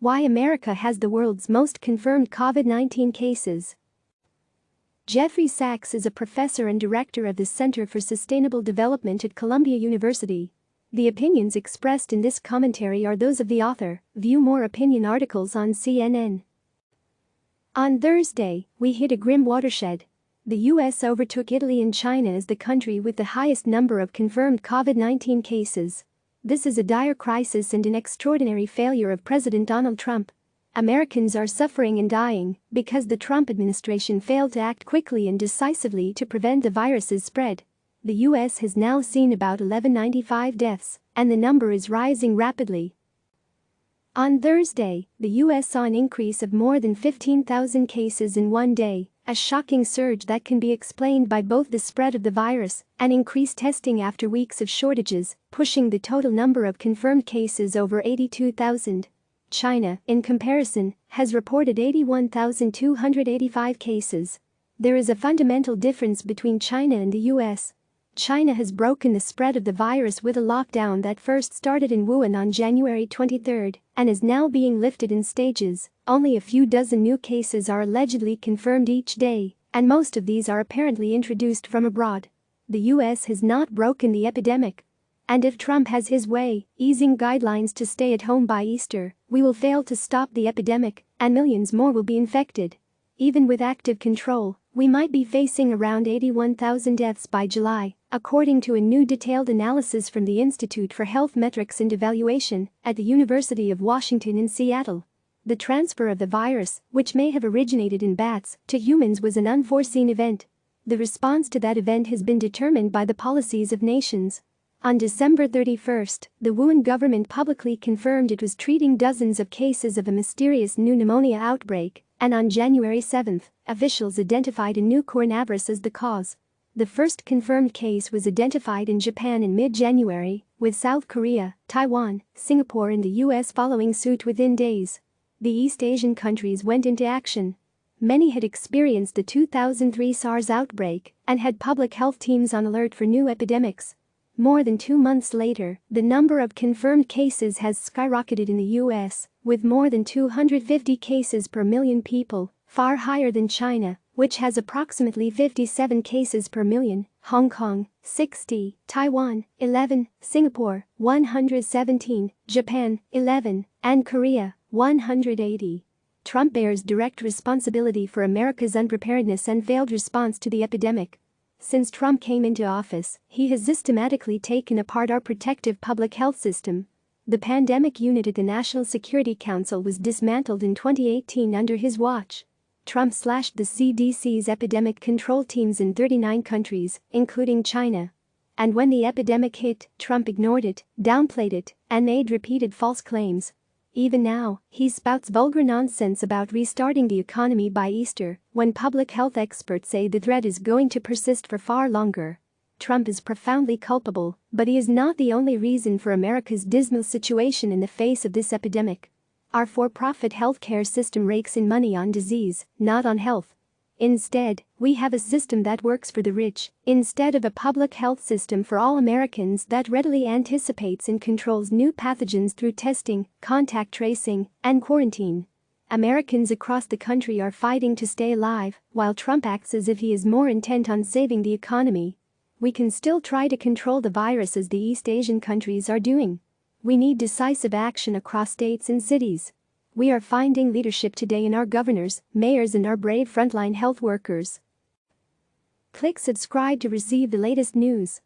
Why America has the world's most confirmed COVID-19 cases. Jeffrey Sachs is a professor and director of the Center for Sustainable Development at Columbia University. The opinions expressed in this commentary are those of the author. View more opinion articles on CNN. On Thursday, we hit a grim watershed. The U.S. overtook Italy and China as the country with the highest number of confirmed COVID-19 cases. This is a dire crisis and an extraordinary failure of President Donald Trump. Americans are suffering and dying because the Trump administration failed to act quickly and decisively to prevent the virus's spread. The U.S. has now seen about 1,195 deaths, and the number is rising rapidly. On Thursday, the U.S. saw an increase of more than 15,000 cases in one day, a shocking surge that can be explained by both the spread of the virus and increased testing after weeks of shortages, pushing the total number of confirmed cases over 82,000. China, in comparison, has reported 81,285 cases. There is a fundamental difference between China and the U.S. China has broken the spread of the virus with a lockdown that first started in Wuhan on January 23 and is now being lifted in stages. Only a few dozen new cases are allegedly confirmed each day, and most of these are apparently introduced from abroad. The U.S. has not broken the epidemic. And if Trump has his way, easing guidelines to stay at home by Easter, we will fail to stop the epidemic, and millions more will be infected. Even with active control, we might be facing around 81,000 deaths by July, according to a new detailed analysis from the Institute for Health Metrics and Evaluation at the University of Washington in Seattle. The transfer of the virus, which may have originated in bats, to humans was an unforeseen event. The response to that event has been determined by the policies of nations. On December 31, the Wuhan government publicly confirmed it was treating dozens of cases of a mysterious new pneumonia outbreak, and on January 7, officials identified a new coronavirus as the cause. The first confirmed case was identified in Japan in mid-January, with South Korea, Taiwan, Singapore and the U.S. following suit within days. The East Asian countries went into action. Many had experienced the 2003 SARS outbreak and had public health teams on alert for new epidemics. More than 2 months later, the number of confirmed cases has skyrocketed in the U.S., with more than 250 cases per million people, far higher than China, which has approximately 57 cases per million, Hong Kong, 60, Taiwan, 11, Singapore, 117, Japan, 11, and Korea, 180. Trump bears direct responsibility for America's unpreparedness and failed response to the epidemic. Since Trump came into office, he has systematically taken apart our protective public health system. The pandemic unit at the National Security Council was dismantled in 2018 under his watch. Trump slashed the CDC's epidemic control teams in 39 countries, including China. And when the epidemic hit, Trump ignored it, downplayed it, and made repeated false claims. Even now, he spouts vulgar nonsense about restarting the economy by Easter, when public health experts say the threat is going to persist for far longer. Trump is profoundly culpable, but he is not the only reason for America's dismal situation in the face of this epidemic. Our for-profit healthcare system rakes in money on disease, not on health. Instead, we have a system that works for the rich, instead of a public health system for all Americans that readily anticipates and controls new pathogens through testing, contact tracing, and quarantine. Americans across the country are fighting to stay alive, while Trump acts as if he is more intent on saving the economy. We can still try to control the virus as the East Asian countries are doing. We need decisive action across states and cities. We are finding leadership today in our governors, mayors and our brave frontline health workers. Click subscribe to receive the latest news.